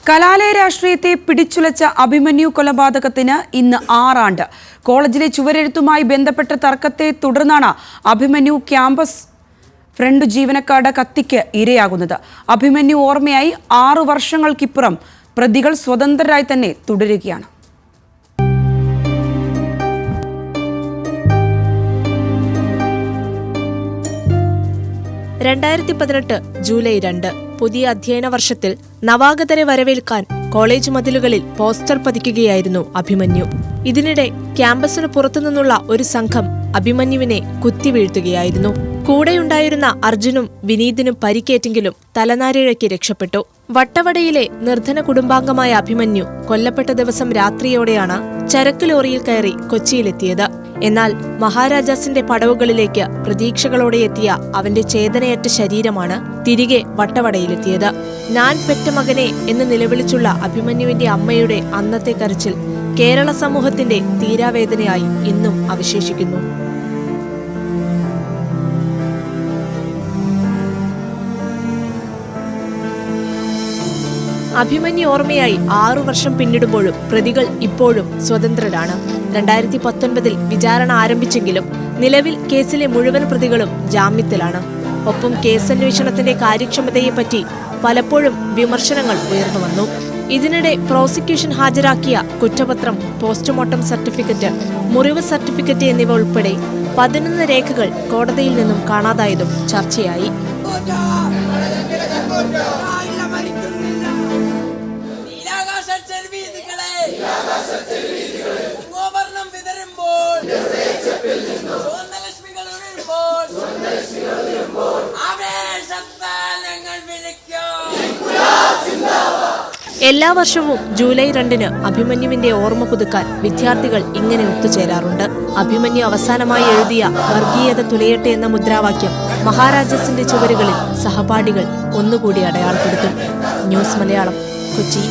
കലാലയ രാഷ്ട്രീയത്തെ പിടിച്ചുലച്ച അഭിമന്യു കൊലപാതകത്തിന് ഇന്ന് 6 ആണ്ട്. കോളേജിലെ ചുവരെഴുത്തുമായി ബന്ധപ്പെട്ട തർക്കത്തെ തുടർന്നാണ് അഭിമന്യു ക്യാമ്പസ് ഫ്രണ്ട് ജീവനക്കാരുടെ കത്തിക്ക് ഇരയാകുന്നത്. അഭിമന്യു ഓർമ്മയായി 6 വർഷങ്ങൾക്കിപ്പുറം പ്രതികൾ സ്വതന്ത്രരായി തന്നെ തുടരുകയാണ്. ജൂലൈ 2 പുതിയ അധ്യയന വർഷത്തിൽ നവാഗതരെ വരവേൽക്കാൻ കോളേജ് മതിലുകളിൽ പോസ്റ്റർ പതിക്കുകയായിരുന്നു അഭിമന്യു. ഇതിനിടെ ക്യാമ്പസിന് പുറത്തുനിന്നുള്ള ഒരു സംഘം അഭിമന്യുവിനെ കുത്തിവീഴ്ത്തുകയായിരുന്നു. കൂടെയുണ്ടായിരുന്ന അർജുനും വിനീതിനും പരിക്കേറ്റെങ്കിലും തലനാരിഴയ്ക്ക് രക്ഷപ്പെട്ടു. വട്ടവടയിലെ നിർധന കുടുംബാംഗമായ അഭിമന്യു കൊല്ലപ്പെട്ട ദിവസം രാത്രിയോടെയാണ് ചരക്ക് ലോറിയിൽ കയറി കൊച്ചിയിലെത്തിയത്. എന്നാൽ മഹാരാജാസിന്റെ പടവുകളിലേക്ക് പ്രതീക്ഷകളോടെ എത്തിയ അവന്റെ ചേതനയറ്റ ശരീരമാണ് തിരികെ വട്ടവടയിലെത്തിയത്. ഞാൻ പെറ്റ മകനെ എന്ന് നിലവിളിച്ചുള്ള അഭിമന്യുവിന്റെ അമ്മയുടെ അന്നത്തെ കരച്ചിൽ കേരള സമൂഹത്തിന്റെ തീരാവേദനയായി ഇന്നും അവശേഷിക്കുന്നു. അഭിമന്യു ഓർമ്മയായി 6 വർഷം പിന്നിടുമ്പോഴും പ്രതികൾ ഇപ്പോഴും സ്വതന്ത്രരാണ്. 2019 വിചാരണ ആരംഭിച്ചെങ്കിലും നിലവിൽ കേസിലെ മുഴുവൻ പ്രതികളും ജാമ്യത്തിലാണ്. ഒപ്പം കേസന്വേഷണത്തിന്റെ കാര്യക്ഷമതയെപ്പറ്റി പലപ്പോഴും വിമർശനങ്ങൾ ഉയർന്നുവന്നു. ഇതിനിടെ പ്രോസിക്യൂഷൻ ഹാജരാക്കിയ കുറ്റപത്രം, പോസ്റ്റ്മോർട്ടം സർട്ടിഫിക്കറ്റ്, മുറിവ് സർട്ടിഫിക്കറ്റ് എന്നിവ ഉൾപ്പെടെ 11 രേഖകൾ കോടതിയിൽ നിന്നും കാണാതായതും ചർച്ചയായി. എല്ലാ വർഷവും ജൂലൈ 2 അഭിമന്യുവിന്റെ ഓർമ്മ പുതുക്കാൻ വിദ്യാർത്ഥികൾ ഇങ്ങനെ ഒത്തുചേരാറുണ്ട്. അഭിമന്യു അവസാനമായി എഴുതിയ വർഗീയത തുലയട്ടെ എന്ന മുദ്രാവാക്യം മഹാരാജാസിന്റെ ചുവരുകളിൽ സഹപാഠികൾ ഒന്നുകൂടി അടയാളപ്പെടുത്തും. ന്യൂസ് മലയാളം, കൊച്ചി.